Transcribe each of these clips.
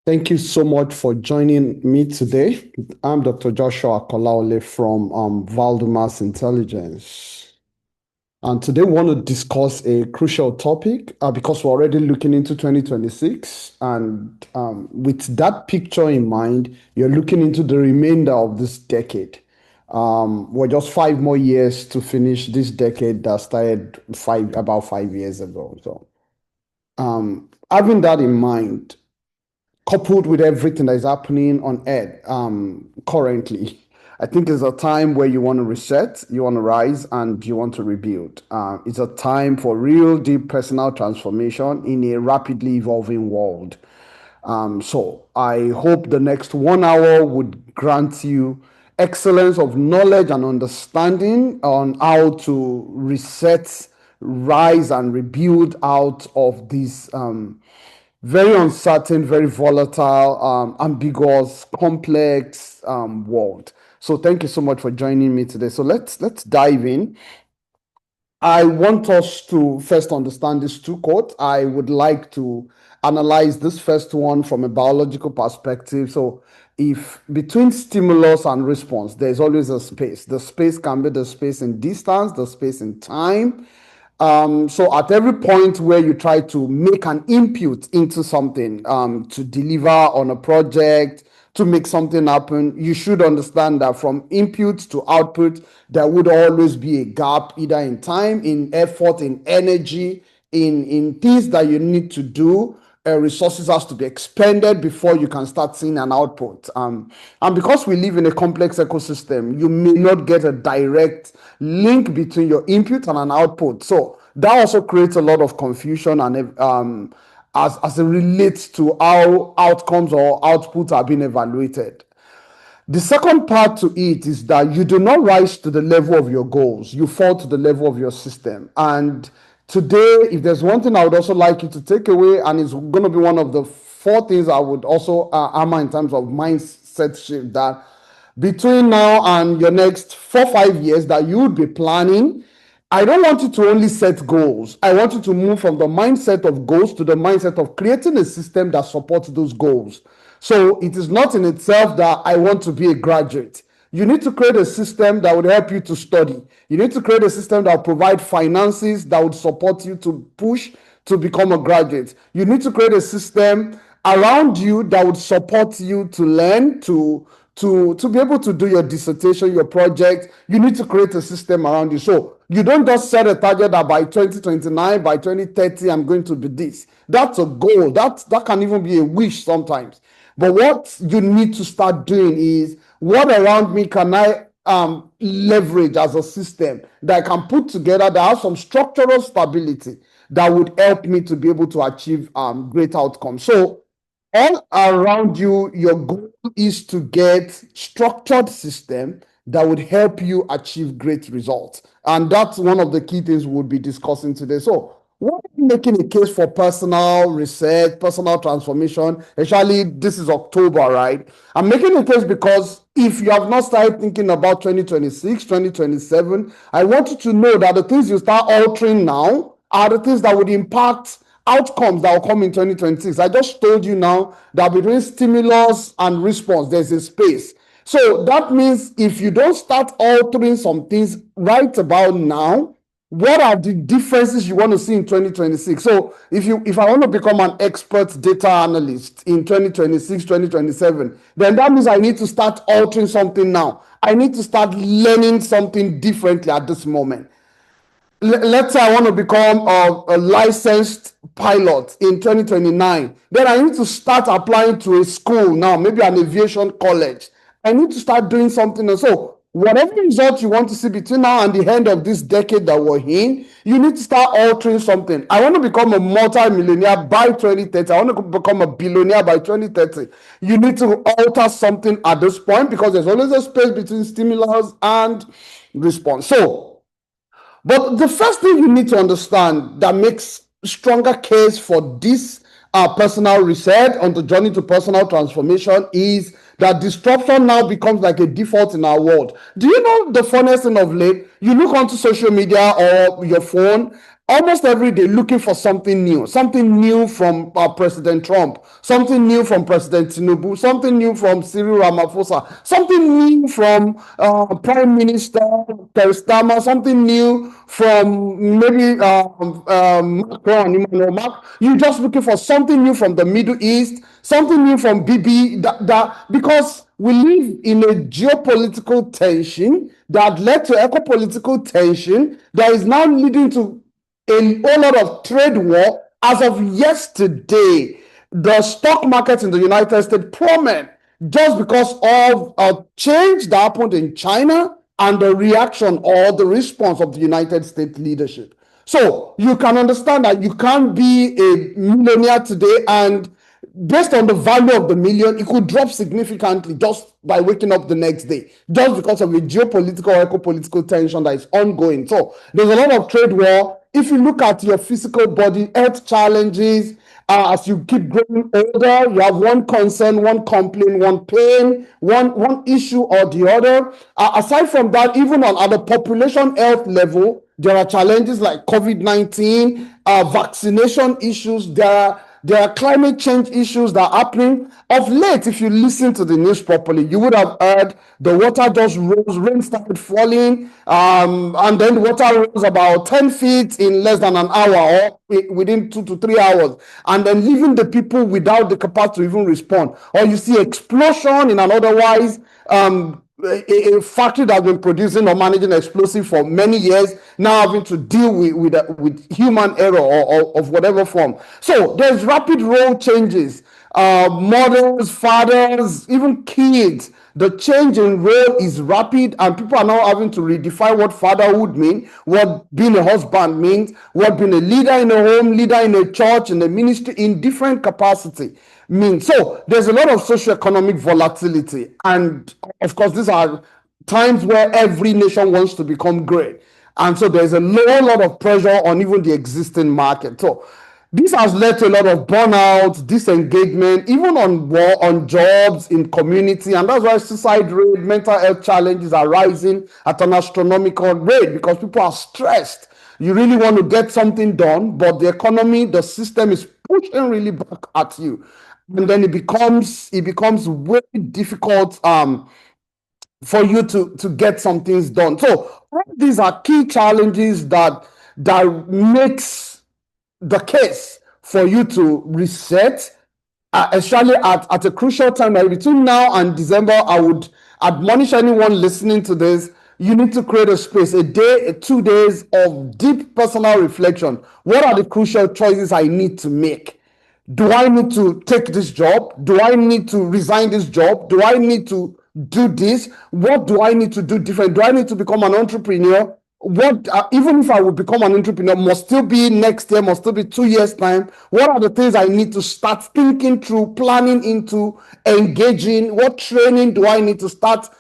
Thank you so much for joining me today. I'm Dr. Joshua Kolawole from Valdymas Intelligence. And today we want to discuss a crucial topic because we're already looking into 2026. And with that picture in mind, you're looking into the remainder of this decade. We're just 5 more years to finish this decade that started about 5 years ago. So having that in mind, coupled with everything that is happening on earth currently, I think it's a time where you want to reset, you want to rise, and you want to rebuild. It's a time for real deep personal transformation in a rapidly evolving world. So I hope the next 1 hour would grant you excellence of knowledge and understanding on how to reset, rise, and rebuild out of this very uncertain, very volatile, ambiguous, complex world. So thank you so much for joining me today. So let's dive in. I want us to first understand these two quotes. I would like to analyze this first one from a biological perspective. So if between stimulus and response, there's always a space. The space can be the space in distance, the space in time. So at every point where you try to make an input into something, to deliver on a project, to make something happen, you should understand that from input to output, there would always be a gap, either in time, in effort, in energy, in things that you need to do. Resources has to be expended before you can start seeing an output. And because we live in a complex ecosystem, you may not get a direct link between your input and an output. So that also creates a lot of confusion and as it relates to how outcomes or outputs are being evaluated. The second part to it is that you do not rise to the level of your goals, you fall to the level of your system. And today, if there's one thing I would also like you to take away, and it's going to be one of the four things I would also hammer in terms of mindset shift, that between now and your next 4 5 years that you would be planning, I don't want you to only set goals. I want you to move from the mindset of goals to the mindset of creating a system that supports those goals. So it is not in itself that I want to be a graduate. You need to create a system that would help you to study. You need to create a system that will provide finances that would support you to push to become a graduate. You need to create a system around you that would support you to learn, to be able to do your dissertation, your project. You need to create a system around you. So you don't just set a target that by 2029, by 2030, I'm going to be this. That's a goal. That can even be a wish sometimes. But what you need to start doing is, what around me can I leverage as a system that I can put together that has some structural stability that would help me to be able to achieve great outcomes. So all around you, your goal is to get structured system that would help you achieve great results. And that's one of the key things we'll be discussing today. So what are you making a case for personal research, personal transformation? Actually, this is October, right? I'm making a case because if you have not started thinking about 2026, 2027, I want you to know that the things you start altering now are the things that would impact outcomes that will come in 2026. I just told you now that between stimulus and response, there's a space. So that means if you don't start altering some things right about now, what are the differences you want to see in 2026? So if I want to become an expert data analyst in 2026, 2027, then that means I need to start altering something now. I need to start learning something differently at this moment. Let's say I want to become a licensed pilot in 2029. Then I need to start applying to a school now, maybe an aviation college. I need to start doing something else. So whatever result you want to see between now and the end of this decade that we're in, you need to start altering something. I want to become a multi-millionaire by 2030. I want to become a billionaire by 2030. You need to alter something at this point because there's always a space between stimulus and response. But the first thing you need to understand that makes stronger case for this personal reset on the journey to personal transformation is that disruption now becomes like a default in our world. Do you know the funniest thing of late? You look onto social media or your phone almost every day looking for something new from President Trump, something new from President Tinubu, something new from Cyril Ramaphosa, something new from Prime Minister Keir, something new from maybe Macron, Emmanuel Macron. You're just looking for something new from the Middle East, something new from BB, because we live in a geopolitical tension that led to eco-political tension that is now leading to a whole lot of trade war. As of yesterday, the stock market in the United States plummeted just because of a change that happened in China and the reaction or the response of the United States leadership. So you can understand that you can't be a millionaire today and based on the value of the million, it could drop significantly just by waking up the next day, just because of a geopolitical or eco-political tension that is ongoing. So there's a lot of trade war. If you look at your physical body, health challenges, as you keep growing older, you have one concern, one complaint, one pain, one issue or the other. Aside from that, even at the population health level, there are challenges like COVID-19, vaccination issues. There are climate change issues that are happening. Of late, if you listen to the news properly, you would have heard the water just rose, rain started falling, and then the water rose about 10 feet in less than an hour or within 2 to 3 hours, and then leaving the people without the capacity to even respond. Or you see explosion in an otherwise a factory that has been producing or managing explosive for many years, now having to deal with human error or of whatever form. So there's rapid role changes. Mothers, fathers, even kids, the change in role is rapid, and people are now having to redefine what fatherhood means, what being a husband means, what being a leader in a home, leader in a church, in a ministry, in different capacity means. So there's a lot of socioeconomic volatility, and of course these are times where every nation wants to become great, and so there's a lot of pressure on even the existing market. So this has led to a lot of burnout, disengagement, even on jobs, in community, and that's why suicide rate, mental health challenges are rising at an astronomical rate because people are stressed. You really want to get something done, but the economy, the system is pushing really back at you, and then it becomes very difficult for you to get some things done. So all these are key challenges that makes the case for you to reset, especially at a crucial time. Like between now and December, I would admonish anyone listening to this, you need to create a space, a day, 2 days of deep personal reflection. What are the crucial choices I need to make? Do I need to take this job? Do I need to resign this job? Do I need to do this? What do I need to do different? Do I need to become an entrepreneur? What, even if I would become an entrepreneur, must still be next year, must still be 2 years time. What are the things I need to start thinking through, planning into, engaging? What training do I need to start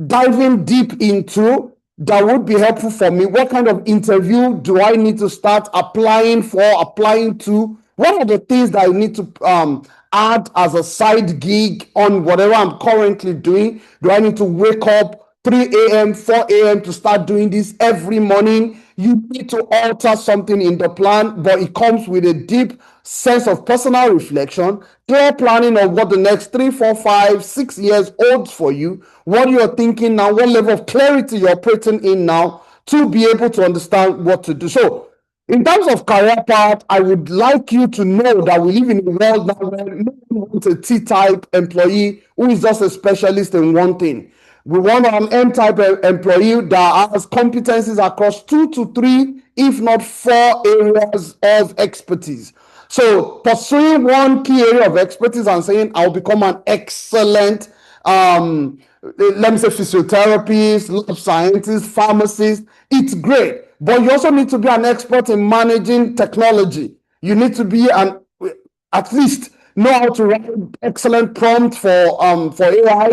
diving deep into that would be helpful for me? What kind of interview do I need to start applying for, applying to? What are the things that I need to add as a side gig on whatever I'm currently doing? Do I need to wake up 3 a.m., 4 a.m. to start doing this every morning? You need to alter something in the plan, but it comes with a deep sense of personal reflection, clear planning of what the next 3, 4, 5, 6 years holds for you, what you're thinking now, what level of clarity you're operating in now to be able to understand what to do. So in terms of career path, I would like you to know that we live in a world now where no one wants a T-type employee who is just a specialist in one thing. We want an M-type employee that has competencies across 2 to 3, if not 4 areas of expertise. So pursuing one key area of expertise and saying, I'll become an excellent, let me say, physiotherapist, lab scientist, pharmacist, it's great. But you also need to be an expert in managing technology. You need to be at least know how to write excellent prompt for AI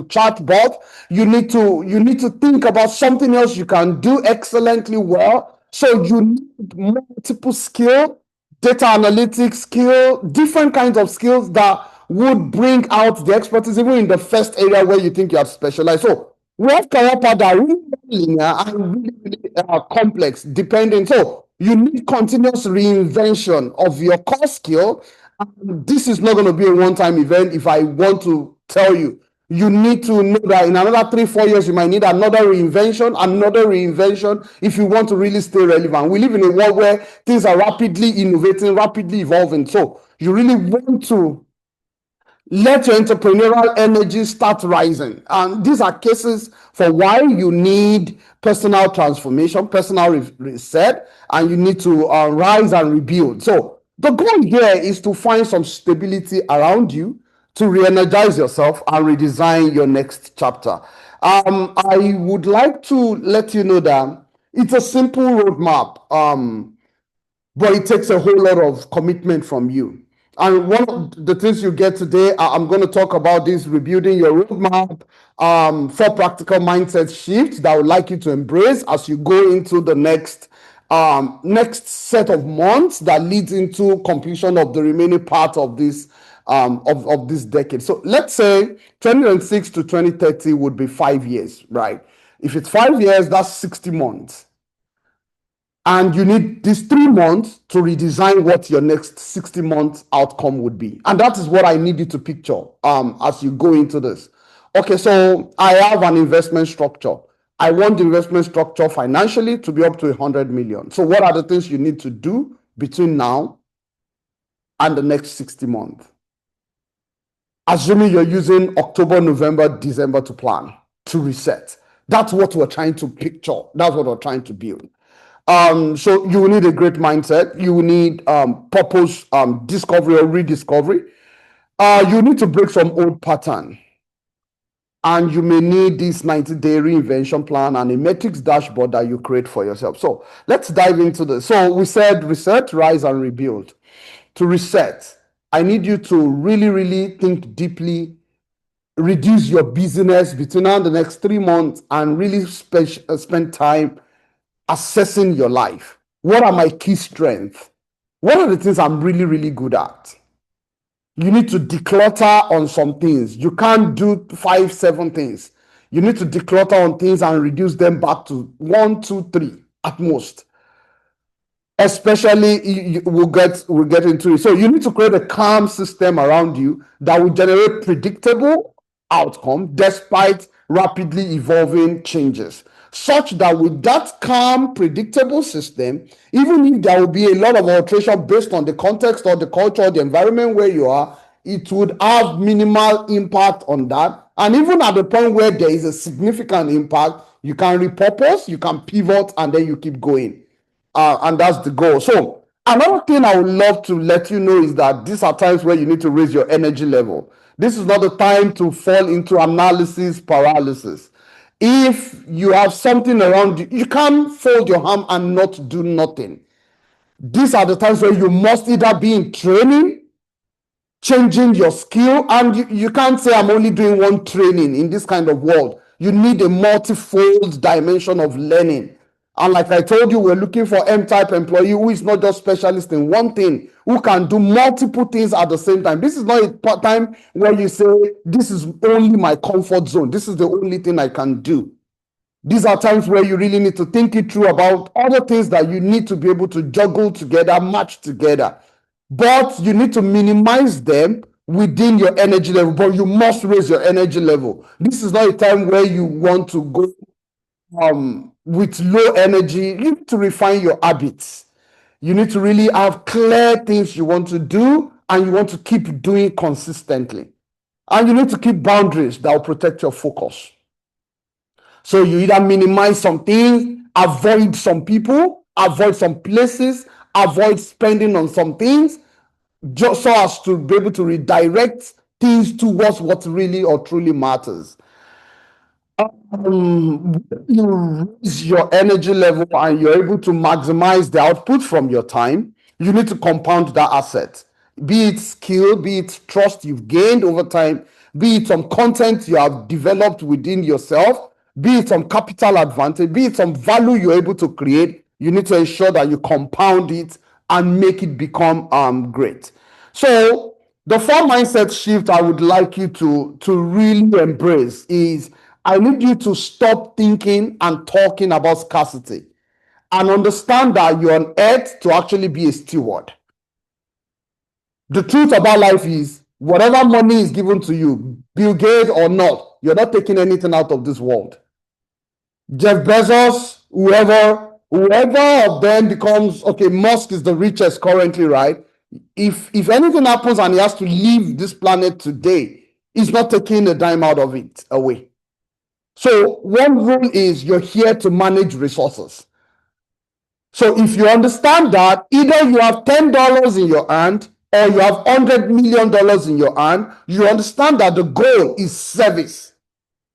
chatbot. You need to think about something else you can do excellently well. So you need multiple skill, data analytics skill, different kinds of skills that would bring out the expertise even in the first area where you think you have specialized. So we have career paths that are really linear and really complex, depending. So You need continuous reinvention of your core skill. This is not going to be a one-time event. If I want to tell you, you need to know that in another 3-4 years, you might need another reinvention if you want to really stay relevant. We live in a world where things are rapidly innovating, rapidly evolving. So you really want to let your entrepreneurial energy start rising. And these are cases for why you need personal transformation, personal reset, and you need to rise and rebuild. So the goal here is to find some stability around you, to re-energize yourself and redesign your next chapter. I would like to let you know that it's a simple roadmap. But it takes a whole lot of commitment from you. And one of the things you get today, I'm going to talk about this rebuilding your roadmap, 4 practical mindset shifts that I would like you to embrace as you go into the next set of months that leads into completion of the remaining part of this of this decade. So let's say 2026 to 2030 would be 5 years, right? If it's 5 years, that's 60 months. And you need these 3 months to redesign what your next 60-month outcome would be. And that is what I need you to picture as you go into this. Okay, so I have an investment structure. I want the investment structure financially to be up to 100 million. So what are the things you need to do between now and the next 60 months? Assuming you're using October, November, December to plan, to reset. That's what we're trying to picture. That's what we're trying to build. So you will need a great mindset. You will need purpose, discovery or rediscovery. You need to break some old pattern. And you may need this 90-day reinvention plan and a metrics dashboard that you create for yourself. So let's dive into this. So we said reset, rise, and rebuild. To reset, I need you to really, really think deeply, reduce your busyness between now and the next 3 months, and really spend time assessing your life. What are my key strengths? What are the things I'm really, really good at? You need to declutter on some things. You can't do 5, 7 things. You need to declutter on things and reduce them back to 1, 2, 3 at most. Especially, we'll get into it. So you need to create a calm system around you that will generate predictable outcome despite rapidly evolving changes, such that with that calm, predictable system, even if there will be a lot of alteration based on the context or the culture or the environment where you are, it would have minimal impact on that. And even at the point where there is a significant impact, you can repurpose, you can pivot, and then you keep going. And that's the goal. So another thing I would love to let you know is that these are times where you need to raise your energy level. This is not the time to fall into analysis paralysis. If you have something around you, you can't fold your arm and not do nothing. These are the times where you must either be in training, changing your skill, and you can't say I'm only doing one training in this kind of world. You need a multifold dimension of learning. And like I told you, we're looking for M-type employee who is not just specialist in one thing, who can do multiple things at the same time. This is not a part-time where you say, this is only my comfort zone. This is the only thing I can do. These are times where you really need to think it through about other things that you need to be able to juggle together, match together. But you need to minimize them within your energy level, but you must raise your energy level. This is not a time where you want to go with low energy. You need to refine your habits. You need to really have clear things you want to do, and you want to keep doing consistently. And you need to keep boundaries that will protect your focus. So you either minimize some things, avoid some people, avoid some places, avoid spending on some things, just so as to be able to redirect things towards what really or truly matters. You raise your energy level and you're able to maximize the output from your time, you need to compound that asset. Be it skill, be it trust you've gained over time, be it some content you have developed within yourself, be it some capital advantage, be it some value you're able to create. You need to ensure that you compound it and make it become great. So the 4 mindset shift I would like you to really embrace is, I need you to stop thinking and talking about scarcity. and understand that you're on earth to actually be a steward. The truth about life is, whatever money is given to you, Bill Gates or not, you're not taking anything out of this world. Jeff Bezos, whoever of them becomes, okay, Musk is the richest currently, right? If anything happens and he has to leave this planet today, he's not taking a dime out of it away. So one rule is you're here to manage resources. So if you understand that, either you have $10 in your hand or you have $100 million in your hand, you understand that the goal is service,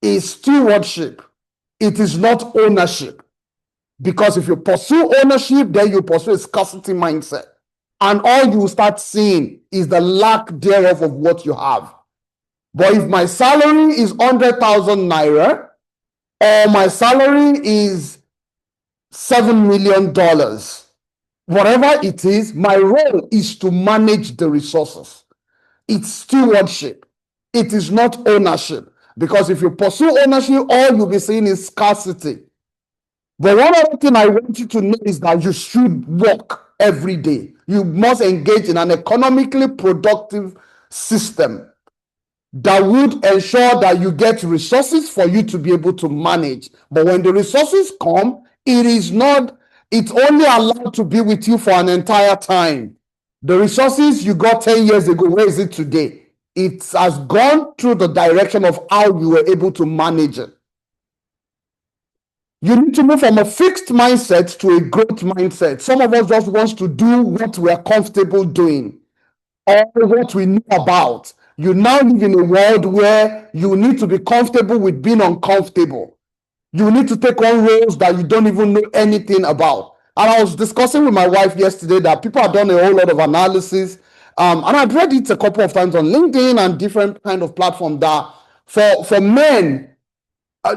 is stewardship. It is not ownership. Because if you pursue ownership, then you pursue a scarcity mindset. And all you will start seeing is the lack thereof of what you have. But if my salary is 100,000 naira, or my salary is $7 million, whatever it is, my role is to manage the resources. It's stewardship. It is not ownership. Because if you pursue ownership, all you'll be seeing is scarcity. But one other thing I want you to know is that you should work every day. You must engage in an economically productive system that would ensure that you get resources for you to be able to manage. But when the resources come, it's only allowed to be with you for an entire time. The resources you got 10 years ago, where is it today? It has gone through the direction of how you were able to manage it. You need to move from a fixed mindset to a growth mindset. Some of us just want to do what we are comfortable doing or what we know about. You now live in a world where you need to be comfortable with being uncomfortable. You need to take on roles that you don't even know anything about. And I was discussing with my wife yesterday that people have done a whole lot of analysis. And I've read it a couple of times on LinkedIn and different kind of platforms that for men,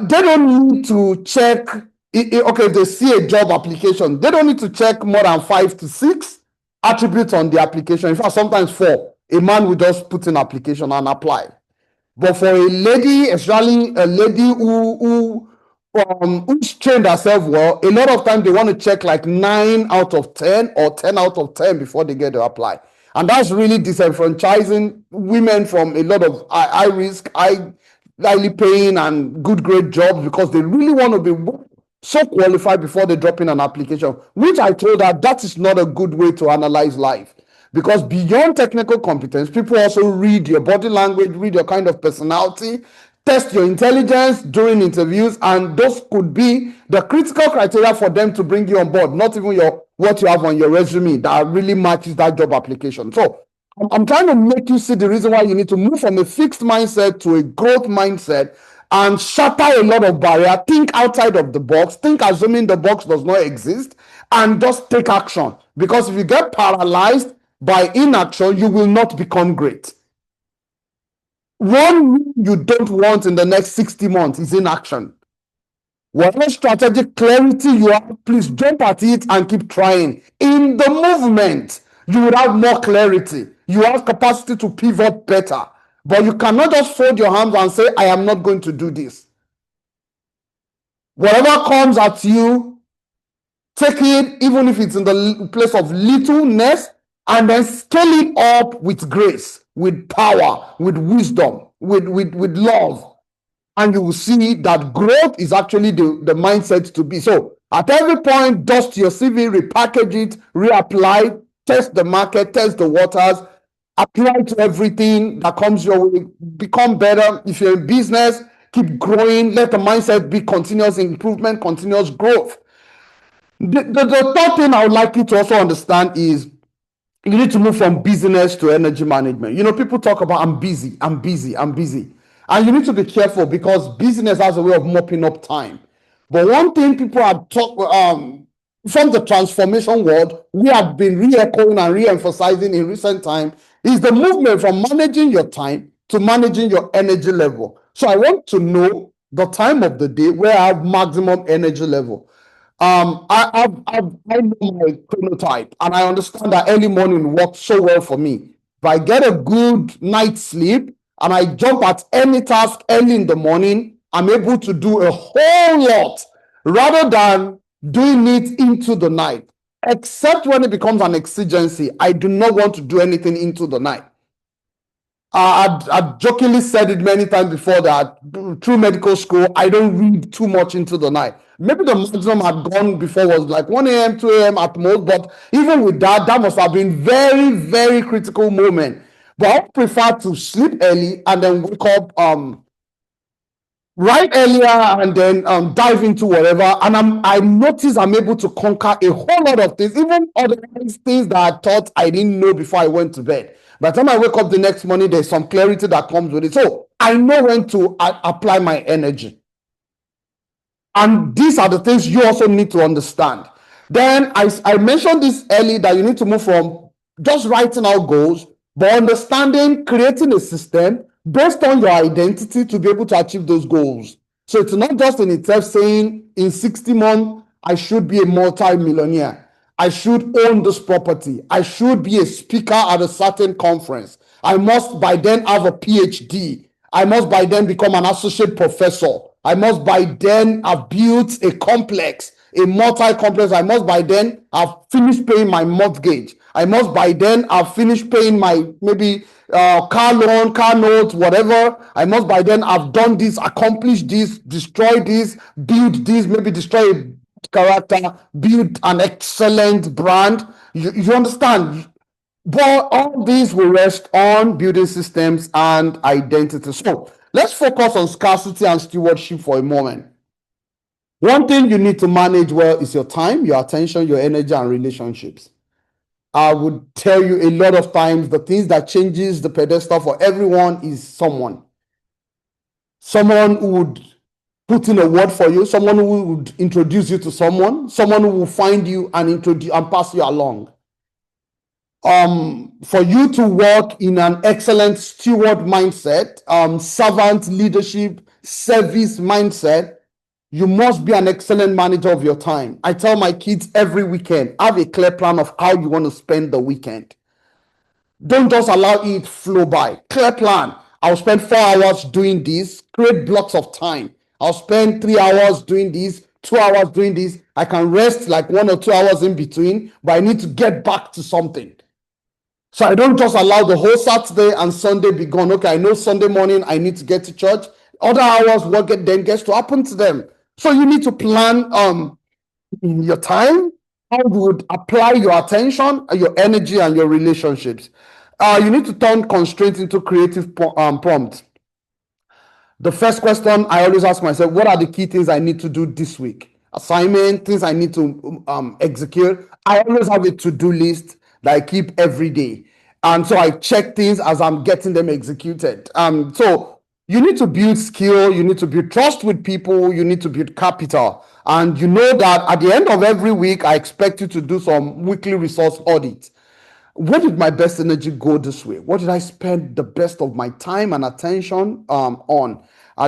they don't need to check, okay, they see a job application. They don't need to check more than 5 to 6 attributes on the application. In fact, sometimes 4. A man will just put in application and apply. But for a lady, especially a lady who's trained herself well, a lot of times they want to check like 9 out of 10 or 10 out of 10 before they get to apply. And that's really disenfranchising women from a lot of high risk, highly paying and good grade jobs because they really want to be so qualified before they drop in an application, which I told her that is not a good way to analyze life. Because beyond technical competence, people also read your body language, read your kind of personality, test your intelligence during interviews, and those could be the critical criteria for them to bring you on board, not even what you have on your resume that really matches that job application. So I'm trying to make you see the reason why you need to move from a fixed mindset to a growth mindset and shatter a lot of barriers. Think outside of the box. Think assuming the box does not exist and just take action. Because if you get paralyzed by inaction, you will not become great. One you don't want in the next 60 months is inaction. Whatever strategic clarity you have, please jump at it and keep trying. In the movement, you will have more clarity. You have capacity to pivot better. But you cannot just fold your hands and say, I am not going to do this. Whatever comes at you, take it, even if it's in the place of littleness, and then scale it up with grace, with power, with wisdom, with love. And you will see that growth is actually the mindset to be. So at every point, dust your CV, repackage it, reapply, test the market, test the waters, apply to everything that comes your way, become better. If you're in business, keep growing. Let the mindset be continuous improvement, continuous growth. The third thing I would like you to also understand is you need to move from business to energy management. You know, people talk about I'm busy. And you need to be careful because business has a way of mopping up time. But one thing people are from the transformation world, we have been re-echoing and re-emphasizing in recent time is the movement from managing your time to managing your energy level. So I want to know the time of the day where I have maximum energy level. I know my chronotype, and I understand that early morning works so well for me. If I get a good night's sleep and I jump at any task early in the morning, I'm able to do a whole lot rather than doing it into the night, except when it becomes an exigency. I do not want to do anything into the night. I've jokingly said it many times before that through medical school, I don't read too much into the night. Maybe the maximum I'd gone before was like 1 a.m., 2 a.m. at most, but even with that, that must have been very, very critical moment. But I prefer to sleep early and then wake up right earlier and then dive into whatever. And I notice I'm able to conquer a whole lot of things, even otherwise things that I thought I didn't know before I went to bed. By the time I wake up the next morning, there's some clarity that comes with it. So I know when to apply my energy. And these are the things you also need to understand. Then I mentioned this early that you need to move from just writing out goals, but understanding, creating a system based on your identity to be able to achieve those goals. So it's not just in itself saying in 60 months, I should be a multi-millionaire. I should own this property. I should be a speaker at a certain conference. I must by then have a PhD. I must by then become an associate professor. I must by then have built a complex, a multi-complex. I must by then have finished paying my mortgage. I must by then have finished paying my maybe car loan, car note, whatever. I must by then have done this, accomplished this, destroyed this, build this, maybe destroy a character, build an excellent brand. You understand? But all these will rest on building systems and identity. So let's focus on scarcity and stewardship for a moment. One thing you need to manage well is your time, your attention, your energy, and relationships. I would tell you a lot of times the things that changes the pedestal for everyone is someone. Someone who would put in a word for you, someone who would introduce you to someone who will find you and introduce and pass you along. For you to work in an excellent steward mindset, servant leadership, service mindset, you must be an excellent manager of your time. I tell my kids every weekend, have a clear plan of how you want to spend the weekend. Don't just allow it flow by. Clear plan. I'll spend 4 hours doing this. Create blocks of time. I'll spend 3 hours doing this, 2 hours doing this. I can rest like 1 or 2 hours in between, but I need to get back to something. So I don't just allow the whole Saturday and Sunday be gone. Okay, I know Sunday morning I need to get to church. Other hours, what then gets to happen to them. So you need to plan your time, how you would apply your attention, your energy, and your relationships. You need to turn constraints into creative prompts. The first question I always ask myself, what are the key things I need to do this week? Assignment, things I need to execute. I always have a to-do list that I keep every day. And so I check things as I'm getting them executed. So you need to build skill, you need to build trust with people, you need to build capital. And you know that at the end of every week, I expect you to do some weekly resource audit. Where did my best energy go this week? What did I spend the best of my time and attention on?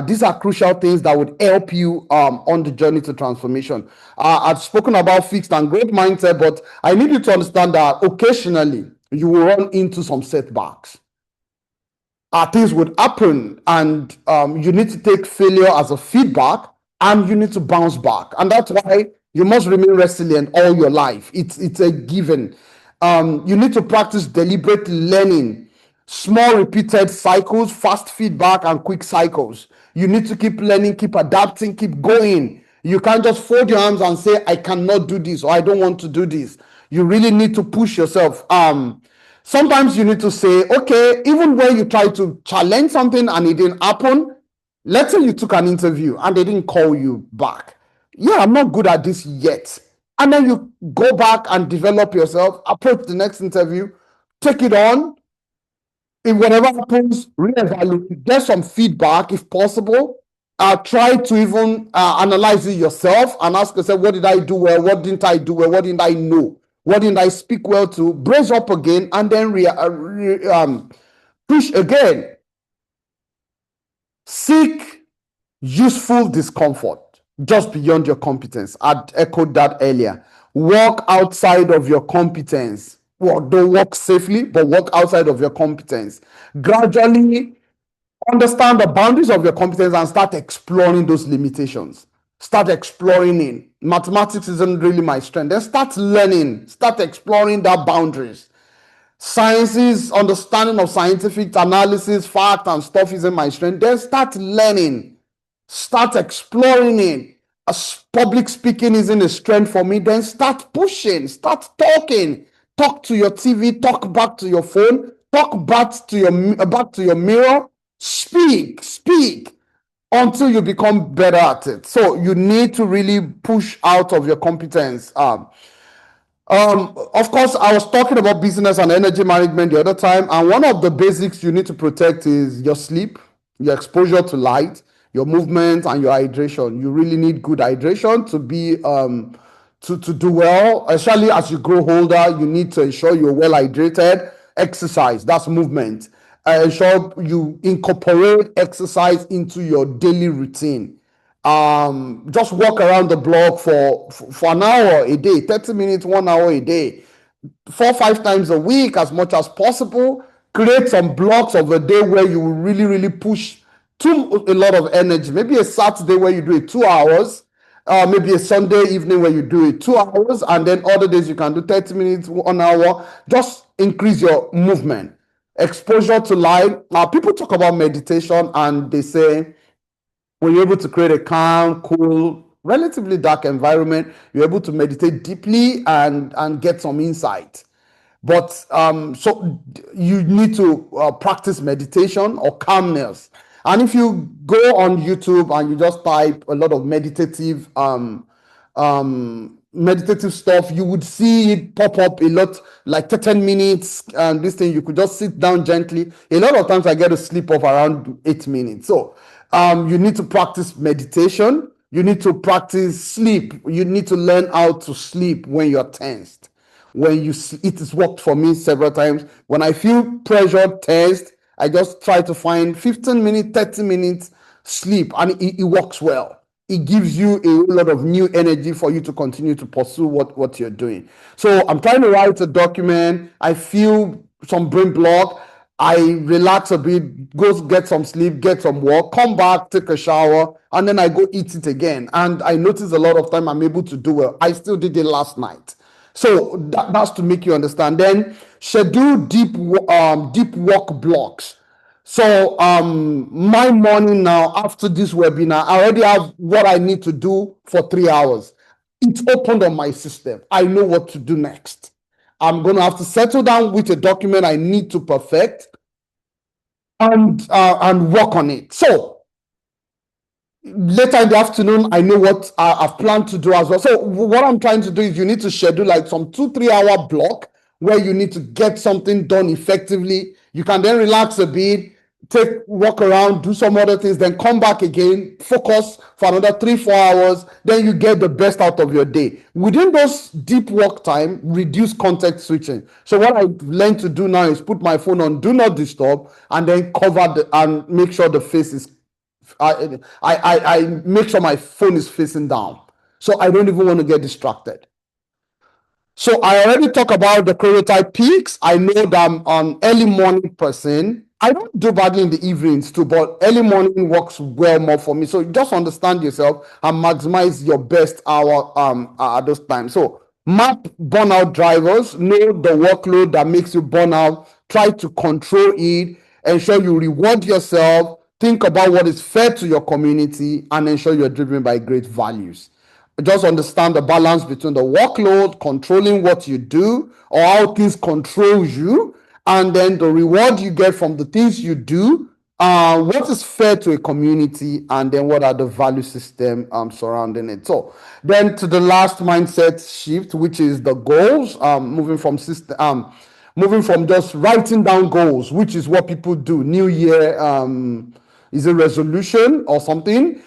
These are crucial things that would help you on the journey to transformation. I've spoken about fixed and growth mindset, but I need you to understand that occasionally you will run into some setbacks. Things would happen, and you need to take failure as a feedback, and you need to bounce back. And that's why you must remain resilient all your life. It's a given. You need to practice deliberate learning, small repeated cycles, fast feedback, and quick cycles. You need to keep learning, keep adapting, keep going. You can't just fold your arms and say, I cannot do this, or I don't want to do this. You really need to push yourself. Sometimes you need to say, okay, even when you try to challenge something and it didn't happen, let's say you took an interview and they didn't call you back. Yeah, I'm not good at this yet. And then you go back and develop yourself, approach the next interview, take it on. If whatever happens, reevaluate, get some feedback if possible. Try to even analyze it yourself and ask yourself, what did I do well? What didn't I do well? What didn't I know? What didn't I speak well to? Brace up again and then push again. Seek useful discomfort just beyond your competence. I'd echoed that earlier. Work outside of your competence. Well, don't work safely, but work outside of your competence. Gradually understand the boundaries of your competence and start exploring those limitations. Start exploring it. Mathematics isn't really my strength. Then start learning, start exploring that boundaries. Sciences, understanding of scientific analysis, fact, and stuff isn't my strength. Then start learning, start exploring it. As public speaking isn't a strength for me, then start pushing, start talking. Talk to your TV, talk back to your phone, talk back to your mirror. Speak until you become better at it. So you need to really push out of your competence. Of course, I was talking about business and energy management the other time, and one of the basics you need to protect is your sleep, your exposure to light, your movement, and your hydration. You really need good hydration to be to do well, especially as you grow older. You need to ensure you're well hydrated. Exercise, that's movement. Ensure you incorporate exercise into your daily routine. Just walk around the block for an hour a day, 30 minutes, 1 hour a day, 4 or 5 times a week, as much as possible. Create some blocks of a day where you will really, really push to a lot of energy. Maybe a Saturday where you do it 2 hours, maybe a Sunday evening where you do it 2 hours, and then other days you can do 30 minutes, 1 hour. Just increase your movement, exposure to light. Now, people talk about meditation and they say, when you're able to create a calm, cool, relatively dark environment, you're able to meditate deeply and get some insight. But so you need to practice meditation or calmness. And if you go on YouTube and you just type a lot of meditative stuff, you would see it pop up a lot, like 10 minutes, and this thing you could just sit down gently. A lot of times I get to sleep off around 8 minutes. So you need to practice meditation. You need to practice sleep. You need to learn how to sleep when you're tensed. It has worked for me several times. When I feel pressured, tensed, I just try to find 15 minutes, 30 minutes sleep, and it works well. It gives you a lot of new energy for you to continue to pursue what you're doing. So I'm trying to write a document. I feel some brain block. I relax a bit, go get some sleep, get some work, come back, take a shower, and then I go eat it again. And I notice a lot of time I'm able to do well. I still did it last night. So that's to make you understand. Then schedule deep work blocks. So my morning now, after this webinar, I already have what I need to do for 3 hours. It's opened on my system. I know what to do next. I'm going to have to settle down with a document I need to perfect and work on it. So later in the afternoon, I know what I've planned to do as well. So what I'm trying to do is you need to schedule like some 2-3 hour block where you need to get something done effectively. You can then relax a bit, walk around, do some other things, then come back again, focus for another 3-4 hours. Then you get the best out of your day. Within those deep work time, reduce context switching. So what I've learned to do now is put my phone on do not disturb and then and make sure the face is I make sure my phone is facing down, so I don't even want to get distracted. So I already talked about the chronotype peaks. I know that I'm an early morning person. I don't do badly in the evenings too, but early morning works well more for me. So just understand yourself and maximize your best hour at those times. So map burnout drivers, know the workload that makes you burn out, try to control it, ensure you reward yourself, think about what is fair to your community, and ensure you're driven by great values. Just understand the balance between the workload, controlling what you do, or how things control you, and then the reward you get from the things you do, what is fair to a community, and then what are the value system surrounding it. So then to the last mindset shift, which is the goals, moving from just writing down goals, which is what people do. New year is a resolution or something.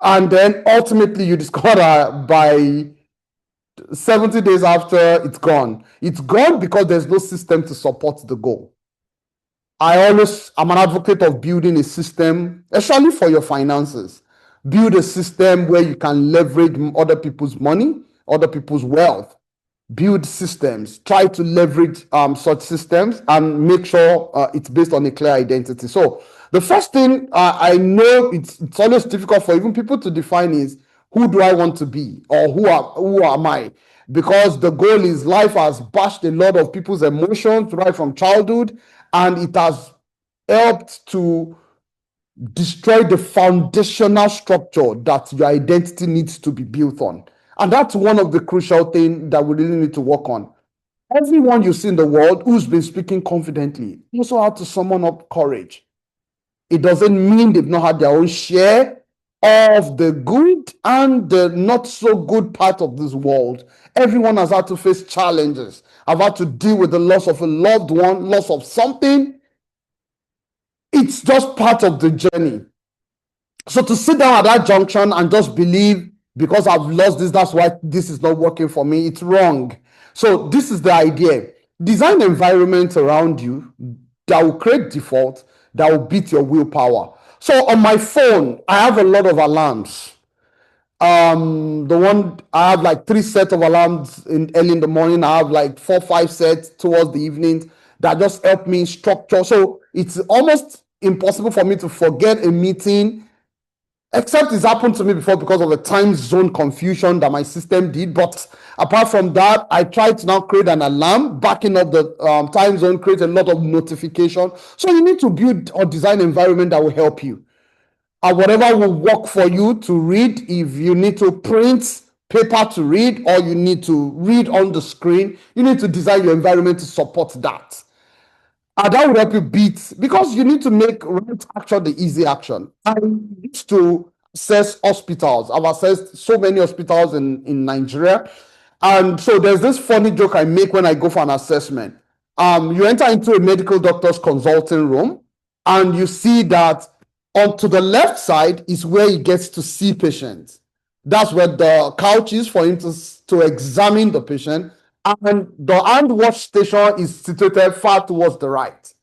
And then ultimately you discover that by 70 days after, it's gone. It's gone because there's no system to support the goal. I'm an advocate of building a system, especially for your finances. Build a system where you can leverage other people's money, other people's wealth. Build systems. Try to leverage such systems and make sure it's based on a clear identity. So the first thing I know it's always difficult for even people to define is, who do I want to be, or who am I? Because the goal is, life has bashed a lot of people's emotions right from childhood, and it has helped to destroy the foundational structure that your identity needs to be built on. And that's one of the crucial things that we really need to work on. Everyone you see in the world who's been speaking confidently also had to summon up courage. It doesn't mean they've not had their own share of the good and the not so good part of this world. Everyone has had to face challenges. I've had to deal with the loss of a loved one, loss of something. It's just part of the journey. So to sit down at that junction and just believe, because I've lost this, that's why this is not working for me, it's wrong. So this is the idea. Design environments around you that will create default, that will beat your willpower. So on my phone, I have a lot of alarms. The one, I have like 3 sets of alarms early in the morning. I have like 4, 5 sets towards the evening that just help me structure. So it's almost impossible for me to forget a meeting, except it's happened to me before because of the time zone confusion that my system did. But apart from that, I tried to now create an alarm backing up the time zone, create a lot of notification. So you need to build or design environment that will help you. Whatever will work for you to read, if you need to print paper to read, or you need to read on the screen, you need to design your environment to support that. That would help you beat, because you need to make right action the easy action. I used to assess hospitals. I've assessed so many hospitals in Nigeria. And so there's this funny joke I make when I go for an assessment. You enter into a medical doctor's consulting room, and you see that on to the left side is where he gets to see patients. That's where the couch is for him to examine the patient. And the hand wash station is situated far towards the right.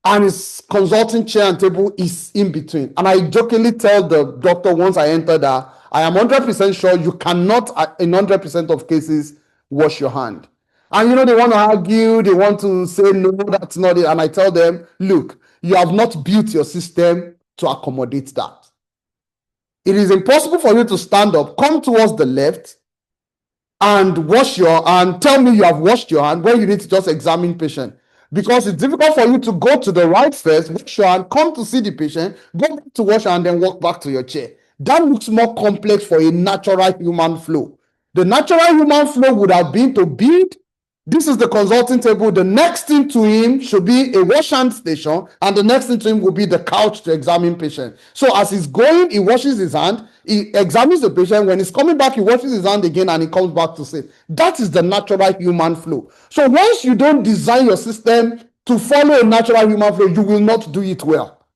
And his consulting chair and table is in between. And I jokingly tell the doctor once I enter that I am 100% sure you cannot, in 100% of cases, wash your hand. And they want to argue, they want to say, no, that's not it. And I tell them, look, you have not built your system to accommodate that. It is impossible for you to stand up, come towards the left, and tell me you have washed your hand when you need to just examine patient. Because it's difficult for you to go to the right first, wash your hand, come to see the patient, go back to wash your hand, then walk back to your chair. That looks more complex for a natural human flow. The natural human flow would have been to build. This is the consulting table. The next thing to him should be a wash hand station, and the next thing to him will be the couch to examine patient. So as he's going, he washes his hand, he examines the patient. When he's coming back, he washes his hand again, and he comes back to sit. That is the natural human flow. So once you don't design your system to follow a natural human flow, you will not do it well.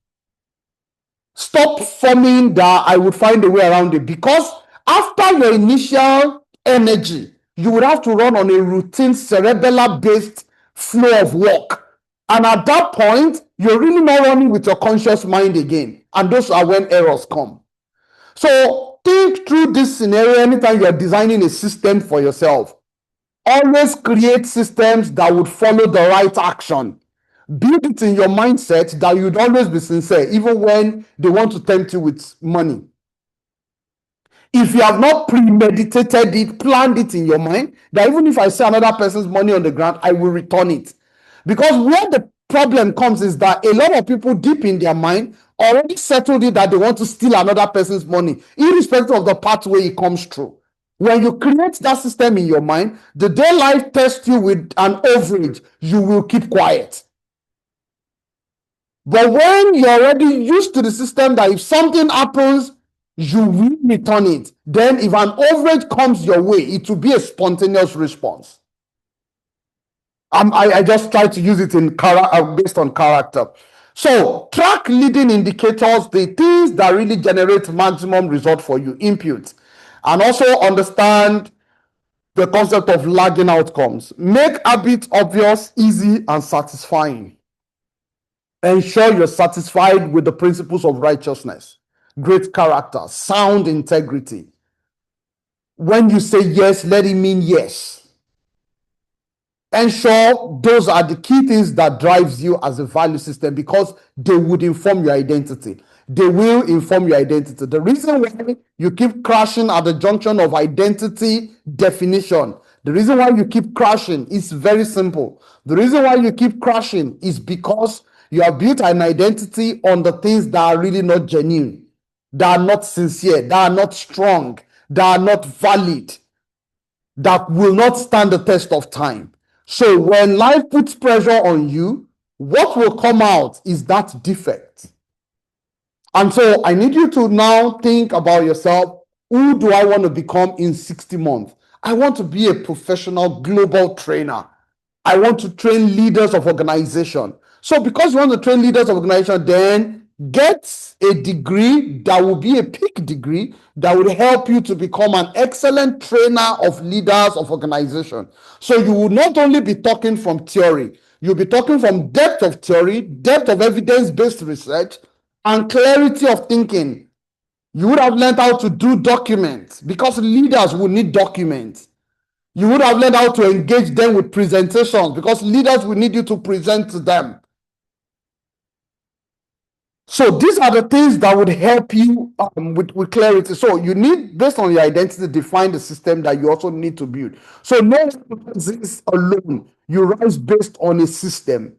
Stop forming that I would find a way around it, because after your initial energy, you would have to run on a routine cerebellar-based flow of work. And at that point, you're really not running with your conscious mind again. And those are when errors come. So think through this scenario anytime you're designing a system for yourself. Always create systems that would follow the right action. Build it in your mindset that you'd always be sincere, even when they want to tempt you with money. If you have not premeditated it, planned it in your mind, that even if I see another person's money on the ground, I will return it. Because where the problem comes is that a lot of people deep in their mind already settled it that they want to steal another person's money, irrespective of the pathway it comes through. When you create that system in your mind, the day life tests you with an overage, you will keep quiet. But when you're already used to the system that if something happens, you will return it. Then if an overage comes your way, it will be a spontaneous response. I just try to use it in based on character. So track leading indicators, the things that really generate maximum result for you, input. And also understand the concept of lagging outcomes. Make habits obvious, easy, and satisfying. Ensure you're satisfied with the principles of righteousness, great character, sound integrity. When you say yes, let it mean yes. ensure those are the key things that drives you as a value system, because they would inform your identity. They will inform your identity. The reason why you keep crashing at the junction of identity definition, the reason why you keep crashing is very simple. The reason why you keep crashing is because you have built an identity on the things that are really not genuine, that are not sincere, that are not strong, that are not valid, that will not stand the test of time. So when life puts pressure on you, what will come out is that defect. And so I need you to now think about yourself. Who do I want to become in 60 months? I want to be a professional global trainer. I want to train leaders of organization. So because you want to train leaders of organization, then get a degree that will be a peak degree that will help you to become an excellent trainer of leaders of organization. So you will not only be talking from theory, you'll be talking from depth of theory, depth of evidence-based research, and clarity of thinking. You would have learned how to do documents, because leaders will need documents. You would have learned how to engage them with presentations, because leaders will need you to present to them. So these are the things that would help you with clarity. So you need, based on your identity, define the system that you also need to build. So no one rises alone. You rise based on a system.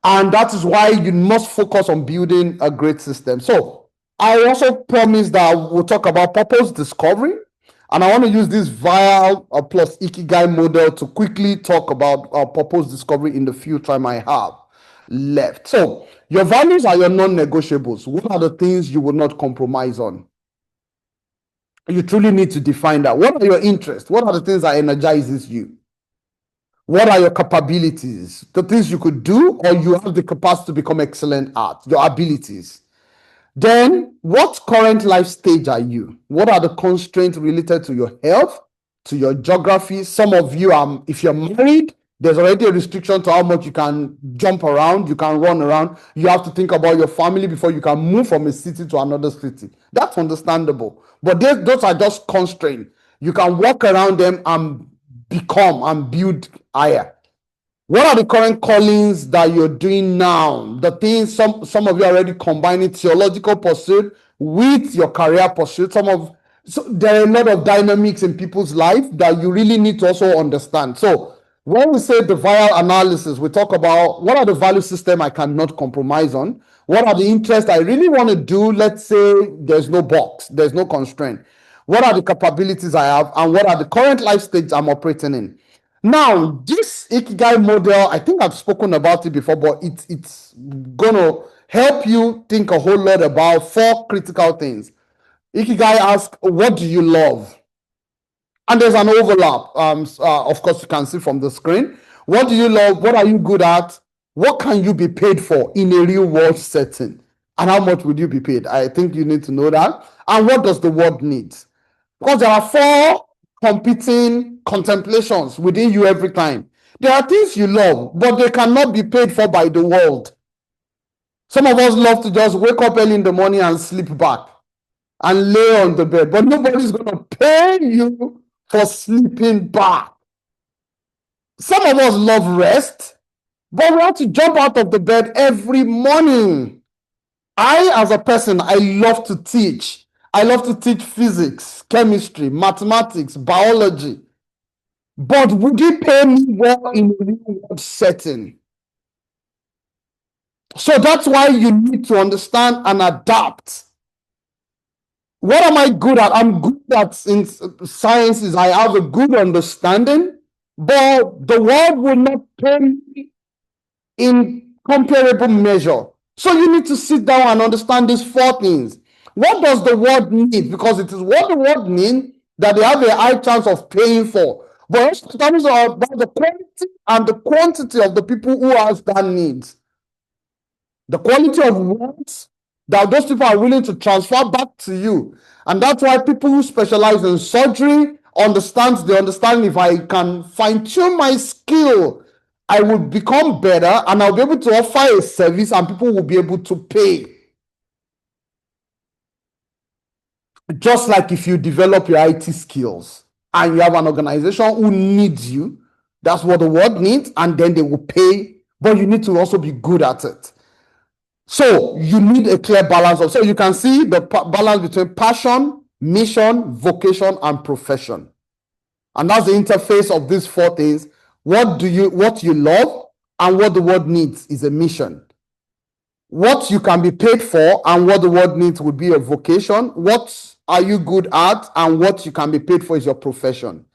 And that is why you must focus on building a great system. So I also promise that we'll talk about purpose discovery. And I want to use this VIAL plus Ikigai model to quickly talk about purpose discovery in the few time I have left. So your values are your non-negotiables. What are the things you will not compromise on? You truly need to define that. What are your interests? What are the things that energizes you? What are your capabilities? The things you could do or you have the capacity to become excellent at, your abilities. Then, what current life stage are you? What are the constraints related to your health, to your geography? Some of you, if you're married, there's already a restriction to how much you can jump around, you can run around. You have to think about your family before you can move from a city to another city. That's understandable. But those are just constraints. You can walk around them and become and build higher. What are the current callings that you're doing now? The things, some of you are already combining theological pursuit with your career pursuit. So there are a lot of dynamics in people's life that you really need to also understand. So when we say the value analysis, we talk about what are the value system I cannot compromise on? What are the interests I really want to do? Let's say there's no box, there's no constraint. What are the capabilities I have, and what are the current life stages I'm operating in? Now, this Ikigai model, I think I've spoken about it before, but it's going to help you think a whole lot about 4 critical things. Ikigai asks, what do you love? And there's an overlap. Of course, you can see from the screen. What do you love? What are you good at? What can you be paid for in a real world setting? And how much would you be paid? I think you need to know that. And what does the world need? Because there are 4 competing contemplations within you every time. There are things you love, but they cannot be paid for by the world. Some of us love to just wake up early in the morning and sleep back and lay on the bed, but nobody's going to pay you for sleeping back. Some of us love rest, but we have to jump out of the bed every morning. As a person, I love to teach. I love to teach physics, chemistry, mathematics, biology. But would you pay me well in a real world setting? So that's why you need to understand and adapt. What am I good at? I'm good at in sciences. I have a good understanding, but the world will not pay me in comparable measure. So you need to sit down and understand these 4 things. What does the world need? Because it is what the world needs that they have a high chance of paying for. But also sometimes about the quality and the quantity of the people who has that needs. The quality of words that those people are willing to transfer back to you. And that's why people who specialize in surgery understand if I can fine-tune my skill, I will become better and I'll be able to offer a service and people will be able to pay. Just like if you develop your IT skills and you have an organization who needs you, That's what the world needs, and then they will pay, but you need to also be good at it. So you need a clear balance of, so you can see the balance between passion, mission, vocation, and profession. And that's the interface of these four things. What you love and what the world needs is a mission. What you can be paid for and what the world needs would be a vocation. What are you good at and what you can be paid for is your profession.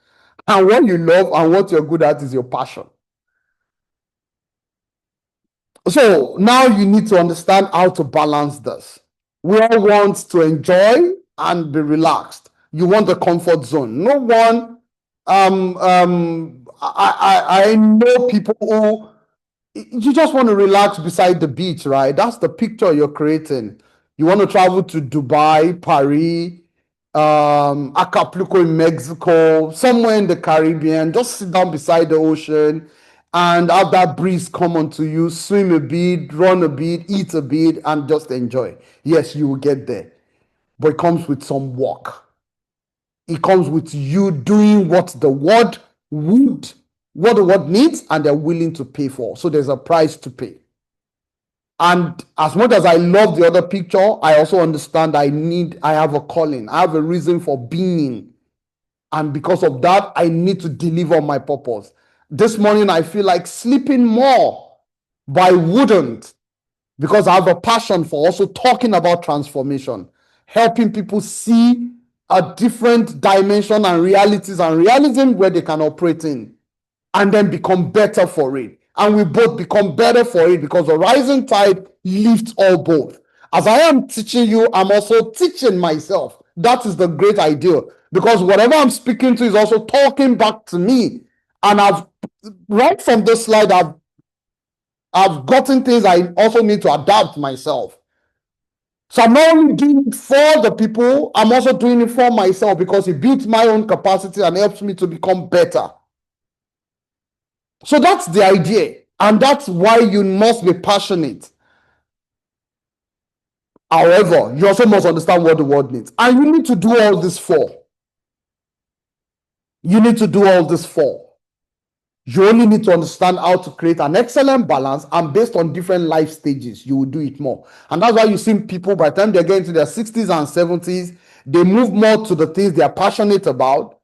And what you love and what you're good at is your passion. So now you need to understand how to balance this. We all want to enjoy and be relaxed. You want the comfort zone. No one, I know people who, you just want to relax beside the beach, right? That's the picture you're creating. You want to travel to Dubai, Paris, Acapulco in Mexico, somewhere in the Caribbean, just sit down beside the ocean and have that breeze come onto you, swim a bit, run a bit, eat a bit, and just enjoy. Yes, you will get there, but it comes with some work. It comes with you doing what the world needs, and they're willing to pay for. So there's a price to pay. And as much as I love the other picture, I also understand I have a calling. I have a reason for being. And because of that, I need to deliver my purpose. This morning, I feel like sleeping more, but I wouldn't, because I have a passion for also talking about transformation, helping people see a different dimension and realities and realism where they can operate in, and then become better for it. And we both become better for it because the rising tide lifts all both. As I am teaching you, I'm also teaching myself. That is the great idea, because whatever I'm speaking to is also talking back to me. And right from this slide, I've gotten things I also need to adapt myself. So I'm not only doing it for the people, I'm also doing it for myself, because it builds my own capacity and helps me to become better. So that's the idea. And that's why you must be passionate. However, you also must understand what the world needs. And you need to do all this for. You need to do all this for. You only need to understand how to create an excellent balance, and based on different life stages, you will do it more. And that's why you see people, by the time they get into their 60s and 70s, they move more to the things they are passionate about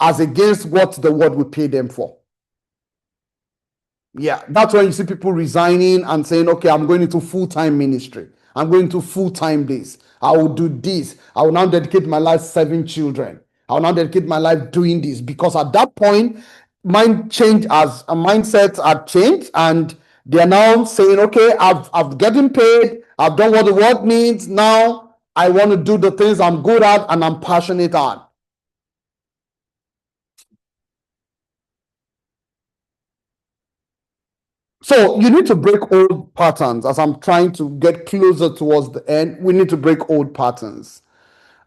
as against what the world will pay them for. Yeah, that's when you see people resigning and saying, okay, I'm going into full-time ministry. I'm going to full-time this. I will do this. I will now dedicate my life serving children. I will now dedicate my life doing this, because at that point, mindset had changed, and they are now saying, okay, I've getting paid. I've done what the world needs. Now I want to do the things I'm good at and I'm passionate at. So you need to break old patterns. As I'm trying to get closer towards the end, we need to break old patterns,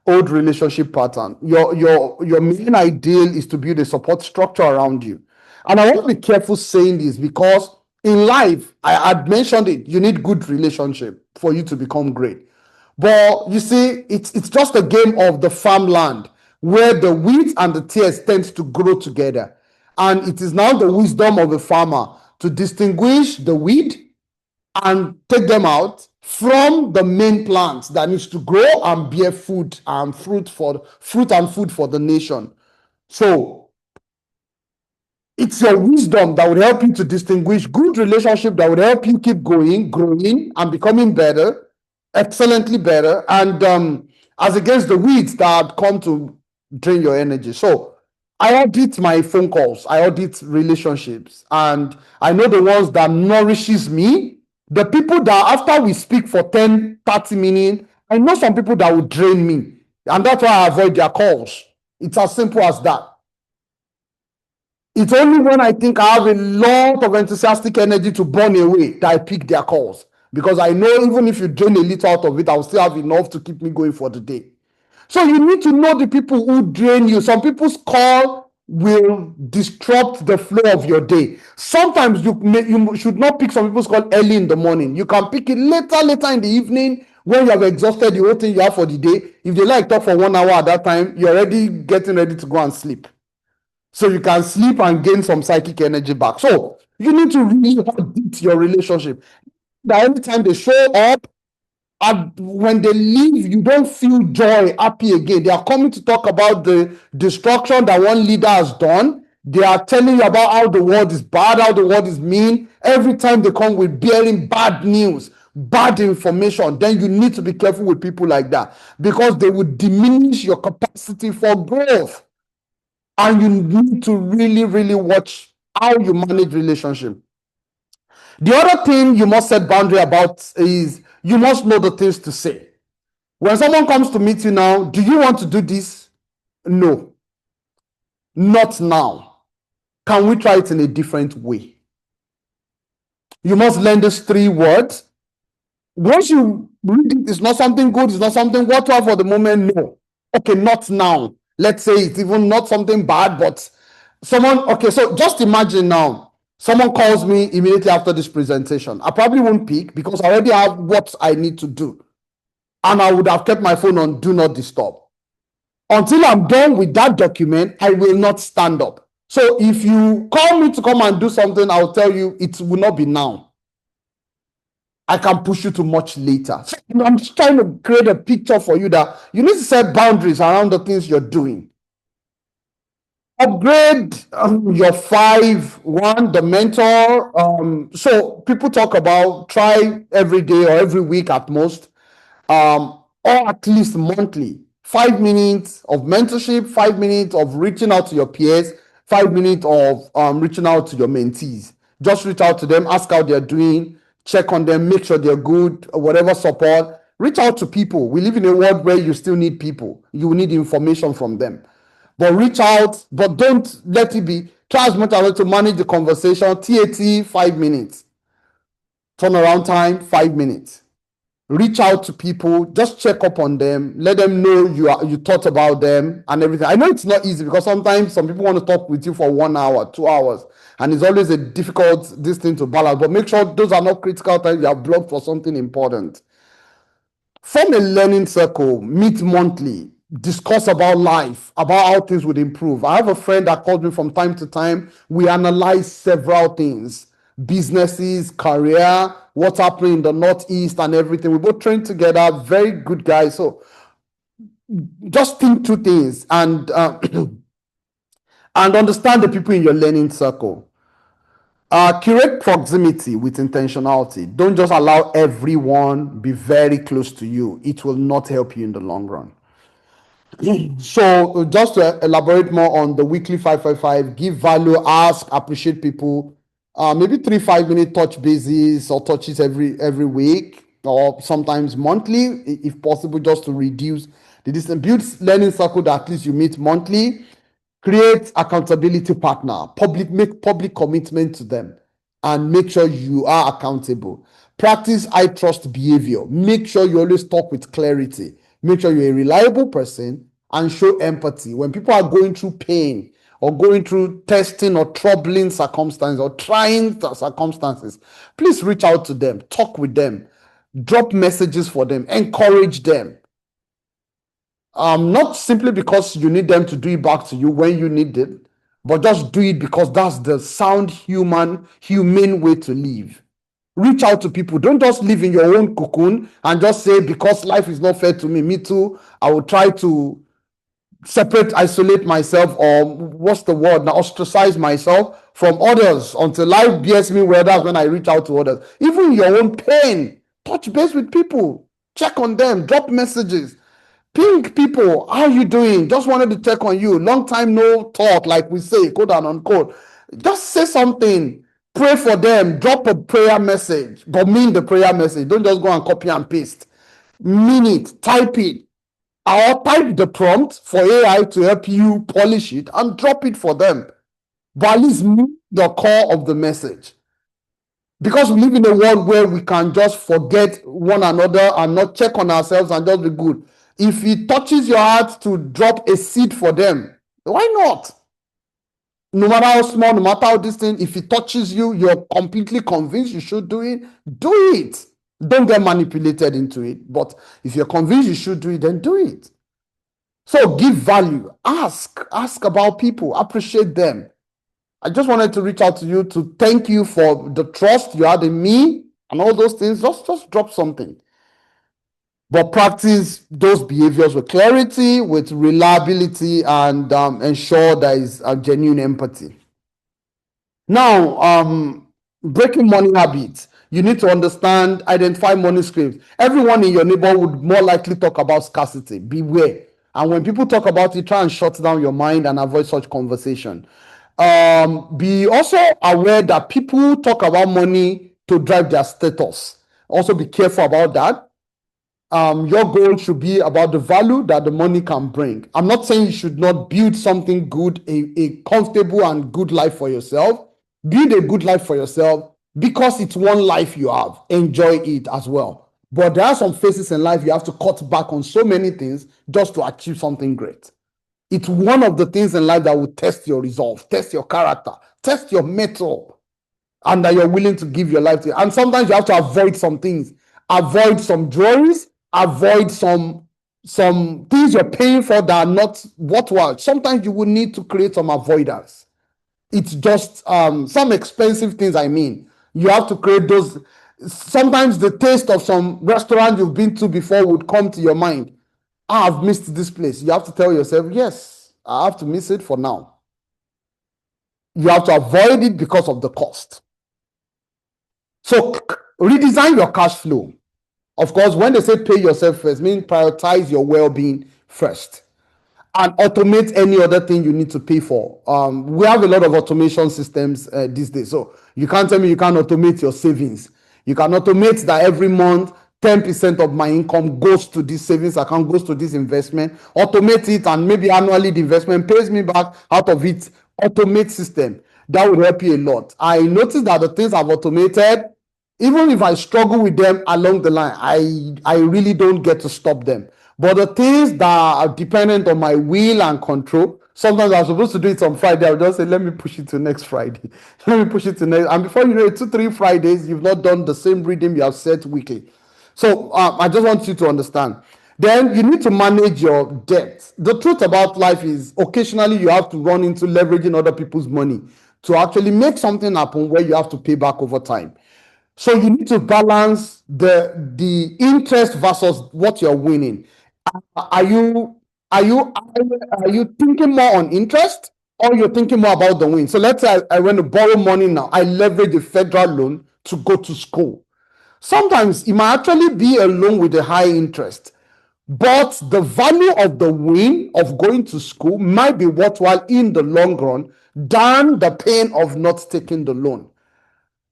old relationship pattern. Your main ideal is to build a support structure around you. And I want to be careful saying this, because in life, I had mentioned it, you need good relationship for you to become great. But you see, it's just a game of the farmland, where the wheat and the tares tend to grow together. And it is now the wisdom of a farmer to distinguish the weed and take them out from the main plants that needs to grow and bear fruit and food for the nation. So it's your wisdom that would help you to distinguish good relationship that would help you keep going, growing, and becoming better, excellently better, and as against the weeds that come to drain your energy. So I audit my phone calls, I audit relationships, and I know the ones that nourishes me. The people that after we speak for 10, 30 minutes, I know some people that will drain me, and that's why I avoid their calls. It's as simple as that. It's only when I think I have a lot of enthusiastic energy to burn away that I pick their calls, because I know even if you drain a little out of it, I'll still have enough to keep me going for the day. So you need to know the people who drain you. Some people's call will disrupt the flow of your day. Sometimes you should not pick some people's call early in the morning. You can pick it later in the evening, when you have exhausted the whole thing you have for the day. If they like talk for 1 hour at that time, you're already getting ready to go and sleep. so you can sleep and gain some psychic energy back. So you need to really audit your relationship. That every time they show up, and when they leave, you don't feel joy, happy again. They are coming to talk about the destruction that one leader has done. They are telling you about how the world is bad, how the world is mean. Every time they come with bearing bad news, bad information, then you need to be careful with people like that, because they will diminish your capacity for growth. And you need to really, really watch how you manage relationship. The other thing you must set boundary about is you must know the things to say. When someone comes to meet you now, do you want to do this? No, not now. Can we try it in a different way? You must learn these 3 words. Once you read it, it's not something good, it's not something worthwhile for the moment. No. Okay, not now. Let's say it's even not something bad, but someone, okay, so just imagine now, someone calls me immediately after this presentation. I probably won't pick because I already have what I need to do. And I would have kept my phone on do not disturb. Until I'm done with that document, I will not stand up. So if you call me to come and do something, I'll tell you it will not be now. I can push you to much later. So, I'm just trying to create a picture for you that you need to set boundaries around the things you're doing. Upgrade your 5 1 the mentor. So people talk about try every day or every week at most, or at least monthly. 5 minutes of mentorship, 5 minutes of reaching out to your peers, 5 minutes of reaching out to your mentees. Just reach out to them, ask how they're doing, check on them, make sure they're good, whatever support. Reach out to people. We live in a world where you still need people. You need information from them. But reach out, but don't let it be. Try as much as possible to manage the conversation. TAT, 5 minutes. Turnaround time, 5 minutes. Reach out to people, just check up on them, let them know you thought about them and everything. I know it's not easy because sometimes some people want to talk with you for 1 hour, 2 hours, and it's always a difficult thing to balance. But make sure those are not critical times you are blocked for something important. Form a learning circle, meet monthly, discuss about life, about how things would improve. I have a friend that calls me from time to time. We analyze several things, businesses, career, what's happening in the Northeast and everything. We both train together, very good guys. So just think 2 things and and understand the people in your learning circle. Curate proximity with intentionality. Don't just allow everyone be very close to you. It will not help you in the long run. So just to elaborate more on the weekly 555, give value, ask, appreciate people. Maybe 3 5 minute touch bases or touches every week or sometimes monthly, if possible, just to reduce the distance. Build learning circle that at least you meet monthly. Create accountability partner. Make public commitment to them and make sure you are accountable. Practice I trust behavior. Make sure you always talk with clarity. Make sure you're a reliable person and show empathy. When people are going through pain or going through testing or troubling circumstances or trying circumstances, please reach out to them, talk with them, drop messages for them, encourage them. Not simply because you need them to do it back to you when you need it, but just do it because that's the sound humane way to live. Reach out to people. Don't just live in your own cocoon and just say, because life is not fair to me too, I will try to isolate myself, or what's the word now, ostracize myself from others until life bears me well. That's when I reach out to others. Even your own pain, touch base with people, check on them, drop messages. Ping people, how you doing? Just wanted to check on you. Long time no talk, like we say, quote and unquote. Just say something. Pray for them. Drop a prayer message, but mean the prayer message. Don't just go and copy and paste. Mean it. Type it. Or type the prompt for AI to help you polish it and drop it for them. But at least mean the core of the message. Because we live in a world where we can just forget one another and not check on ourselves and just be good. If it touches your heart to drop a seed for them, why not? No matter how small, no matter how distant, if it touches you, you're completely convinced you should do it, do it. Don't get manipulated into it. But if you're convinced you should do it, then do it. So give value. Ask about people. Appreciate them. I just wanted to reach out to you to thank you for the trust you had in me and all those things. Just drop something. But practice those behaviors with clarity, with reliability, and ensure there is a genuine empathy. Now, breaking money habits. You need to understand, identify money scripts. Everyone in your neighborhood more likely talk about scarcity. Beware. And when people talk about it, try and shut down your mind and avoid such conversation. Be also aware that people talk about money to drive their status. Also be careful about that. Your goal should be about the value that the money can bring. I'm not saying you should not build something good, a comfortable and good life for yourself. Build a good life for yourself because it's one life you have. Enjoy it as well. But there are some phases in life you have to cut back on so many things just to achieve something great. It's one of the things in life that will test your resolve, test your character, test your mettle, and that you're willing to give your life to. And sometimes you have to avoid some things, avoid some jewelries, avoid some things you're paying for that are not worthwhile. Sometimes you will need to create some avoidance. It's just some expensive things. I mean, you have to create those. Sometimes the taste of some restaurant you've been to before would come to your mind. I've missed this place. You have to tell yourself, yes, I have to miss it for now. You have to avoid it because of the cost. So redesign your cash flow. Of course, when they say pay yourself first, mean prioritize your well-being first and automate any other thing you need to pay for. We have a lot of automation systems these days. So you can't tell me you can't automate your savings. You can automate that every month 10% of my income goes to this savings account, goes to this investment. Automate it, and maybe annually the investment pays me back out of it. Automate system. That would help you a lot. I noticed that the things I've automated, even if I struggle with them along the line, I really don't get to stop them. But the things that are dependent on my will and control, sometimes I'm supposed to do it on Friday. I'll just say, let me push it to next Friday. Let me push it to next. And before you know it, 2-3 Fridays, you've not done the same reading you have set weekly. So I just want you to understand. Then you need to manage your debt. The truth about life is occasionally you have to run into leveraging other people's money to actually make something happen where you have to pay back over time. So you need to balance the interest versus what you're winning. Are you are you are you thinking more on interest, or you're thinking more about the win? So let's say I want to borrow money now. I leverage a federal loan to go to school. Sometimes it might actually be a loan with a high interest, but the value of the win of going to school might be worthwhile in the long run than the pain of not taking the loan.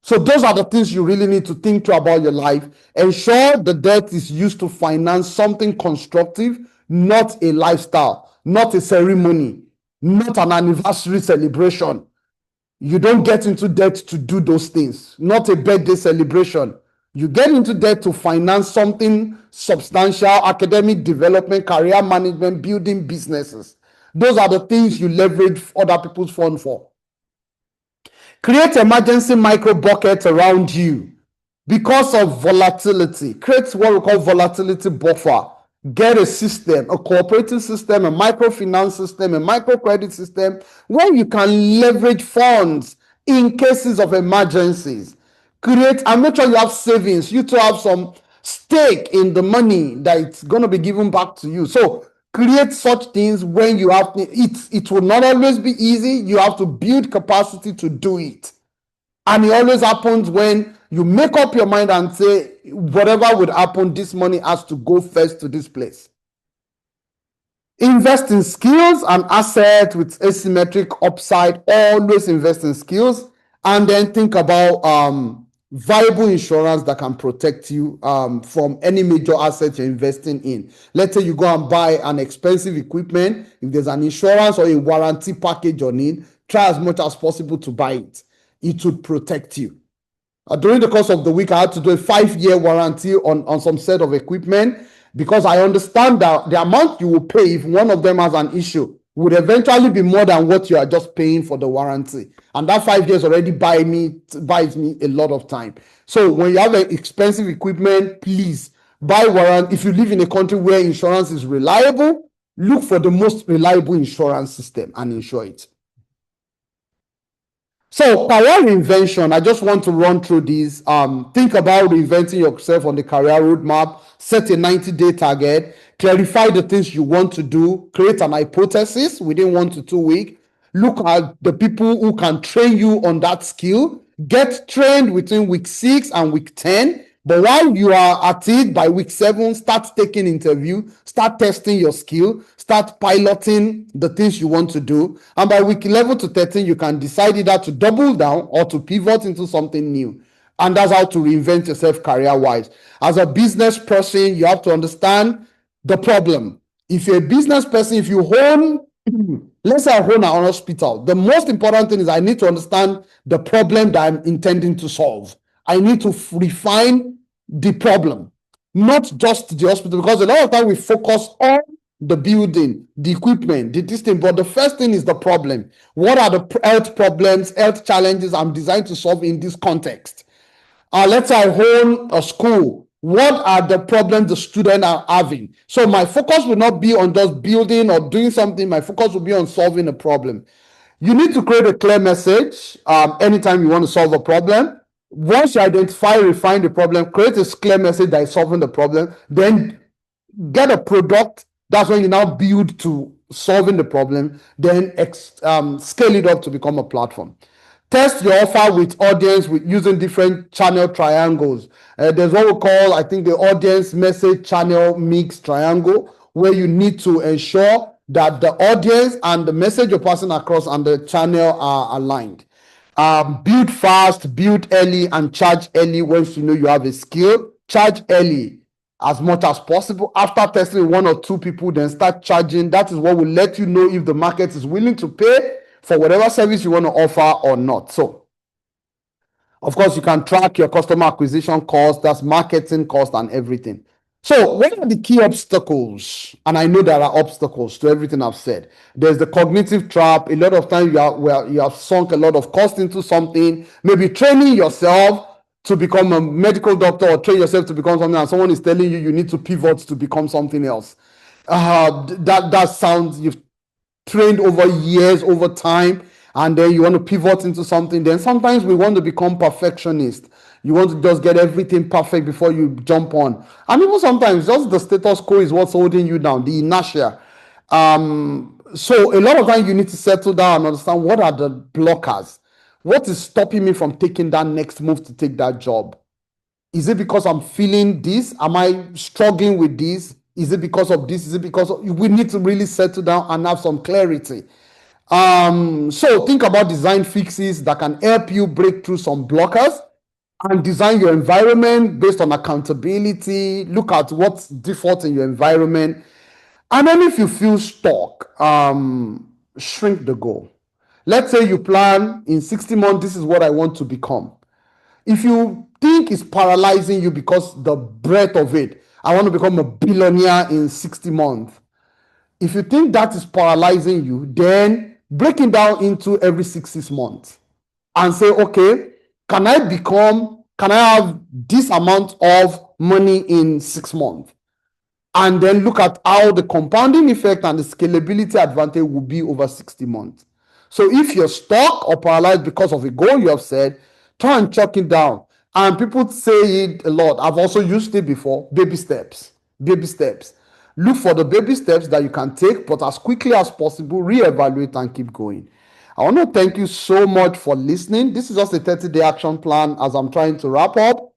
So those are the things you really need to think through about your life. Ensure the debt is used to finance something constructive, not a lifestyle, not a ceremony, not an anniversary celebration. You don't get into debt to do those things, not a birthday celebration. You get into debt to finance something substantial, academic development, career management, building businesses. Those are the things you leverage other people's funds for. Create emergency micro buckets around you because of volatility. Create what we call volatility buffer. Get a system, a cooperative system, a microfinance system, a microcredit system where you can leverage funds in cases of emergencies. Create and make sure you have savings. You to have some stake in the money that it's going to be given back to you. So create such things when you have it will not always be easy. You have to build capacity to do it. And it always happens when you make up your mind and say, whatever would happen, this money has to go first to this place. Invest in skills and assets with asymmetric upside. Always invest in skills, and then think about viable insurance that can protect you from any major asset you're investing in. Let's say you go and buy an expensive equipment. If there's an insurance or a warranty package on it, try as much as possible to buy it. It would protect you. During the course of the week, I had to do a 5-year warranty on some set of equipment, because I understand that the amount you will pay if one of them has an issue would eventually be more than what you are just paying for the warranty. And that 5 years already buys me a lot of time. So when you have expensive equipment, please buy warranty. If you live in a country where insurance is reliable, look for the most reliable insurance system and insure it. So career reinvention, I just want to run through these. Think about reinventing yourself on the career roadmap, set a 90-day target, clarify the things you want to do, create an hypothesis within 1 to 2 weeks, look at the people who can train you on that skill, get trained between week 6 and week 10. But while you are at it, by week 7, start taking interview, start testing your skill, start piloting the things you want to do. And by week 11 to 13, you can decide either to double down or to pivot into something new. And that's how to reinvent yourself career-wise. As a business person, you have to understand the problem. If you're a business person, if you own, let's say I own an hospital, the most important thing is I need to understand the problem that I'm intending to solve. I need to refine the problem, not just the hospital, because a lot of time we focus on the building, the equipment, this thing, but the first thing is the problem. What are the health problems, health challenges I'm designed to solve in this context? Let's say I own a school. What are the problems the students are having? So my focus will not be on just building or doing something. My focus will be on solving a problem. You need to create a clear message anytime you want to solve a problem. Once you identify, refine the problem, create a clear message that is solving the problem, then get a product. That's when you now build to solving the problem, then scale it up to become a platform. Test your offer with audience with using different channel triangles. There's what we call, I think, the audience message channel mix triangle, where you need to ensure that the audience and the message you're passing across and the channel are aligned. Build fast, build early, and charge early once you know you have a skill. Charge early as much as possible. After testing 1 or 2 people, then start charging. That is what will let you know if the market is willing to pay for whatever service you want to offer or not. So, of course, you can track your customer acquisition cost, that's marketing cost and everything. So what are the key obstacles? And I know there are obstacles to everything I've said. There's the cognitive trap. A lot of times you have sunk a lot of cost into something, maybe training yourself to become a medical doctor or train yourself to become something, and someone is telling you need to pivot to become something else. That sounds, you've trained over years, over time, and then you want to pivot into something. Then sometimes we want to become perfectionist. You want to just get everything perfect before you jump on. And even sometimes just the status quo is what's holding you down, the inertia. So a lot of times you need to settle down and understand what are the blockers. What is stopping me from taking that next move to take that job? Is it because I'm feeling this? Am I struggling with this? Is it because of this? Is it because of... We need to really settle down and have some clarity. So think about design fixes that can help you break through some blockers and design your environment based on accountability. Look at what's default in your environment. And then if you feel stuck, shrink the goal. Let's say you plan in 60 months, this is what I want to become. If you think it's paralyzing you because the breadth of it, I want to become a billionaire in 60 months. If you think that is paralyzing you, then break it down into every 6 months and say, okay, can I have this amount of money in 6 months? And then look at how the compounding effect and the scalability advantage will be over 60 months. So if you're stuck or paralyzed because of a goal you have set, try and chunk it down. And people say it a lot. I've also used it before. Baby steps. Baby steps. Look for the baby steps that you can take, but as quickly as possible, reevaluate and keep going. I want to thank you so much for listening. This is just a 30-day action plan as I'm trying to wrap up.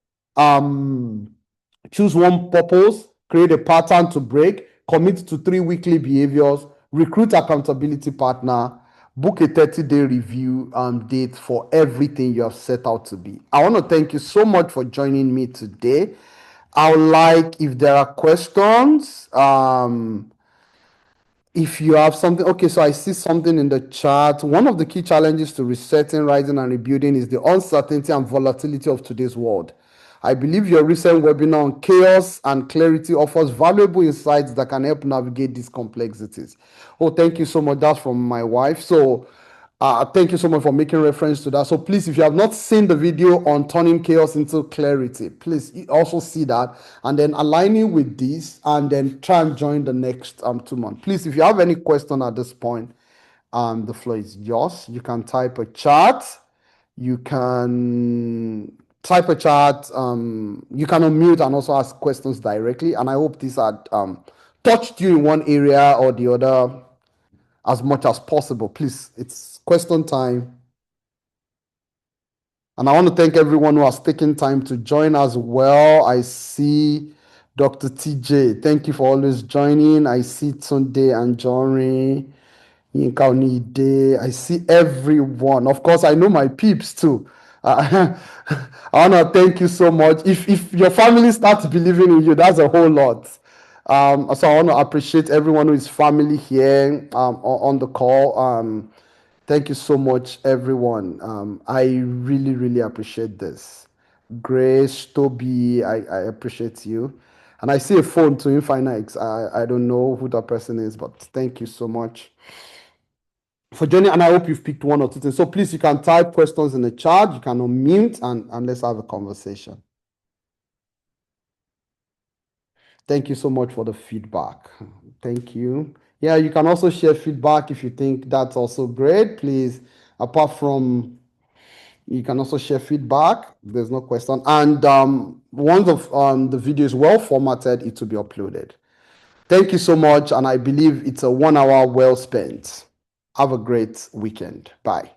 Choose one purpose, create a pattern to break, commit to 3 weekly behaviors, recruit accountability partner, book a 30-day review date for everything you have set out to be. I want to thank you so much for joining me today. I would like, if there are questions, if you have something. Okay, so I see something in the chat. One of the key challenges to resetting, rising, and rebuilding is the uncertainty and volatility of today's world. I believe your recent webinar on chaos and clarity offers valuable insights that can help navigate these complexities. Oh, thank you so much. That's from my wife. So Thank you so much for making reference to that. So please, if you have not seen the video on turning chaos into clarity, please also see that and then align it with this and then try and join the next 2 months. Please, if you have any question at this point, the floor is yours. You can type a chat. You can type a chat. You can unmute and also ask questions directly. And I hope these had touched you in one area or the other as much as possible. Please, it's question time. And I want to thank everyone who has taken time to join as well. I see Dr. TJ. Thank you for always joining. I see Tunde and Jory. Yinka Onide. I see everyone. Of course, I know my peeps too. I want to thank you so much. If your family starts believing in you, that's a whole lot. So I want to appreciate everyone who is family here on the call. Thank you so much, everyone. I really, really appreciate this. Grace, Toby, I appreciate you. And I see a phone to Infinix. I don't know who that person is, but thank you so much for joining. And I hope you've picked one or two things. So please, you can type questions in the chat. You can unmute and let's have a conversation. Thank you so much for the feedback. Thank you. Yeah, you can also share feedback if you think that's also great. Please, apart from you can also share feedback. There's no question. And once the video is well formatted, it will be uploaded. Thank you so much. And I believe it's a 1 hour well spent. Have a great weekend. Bye.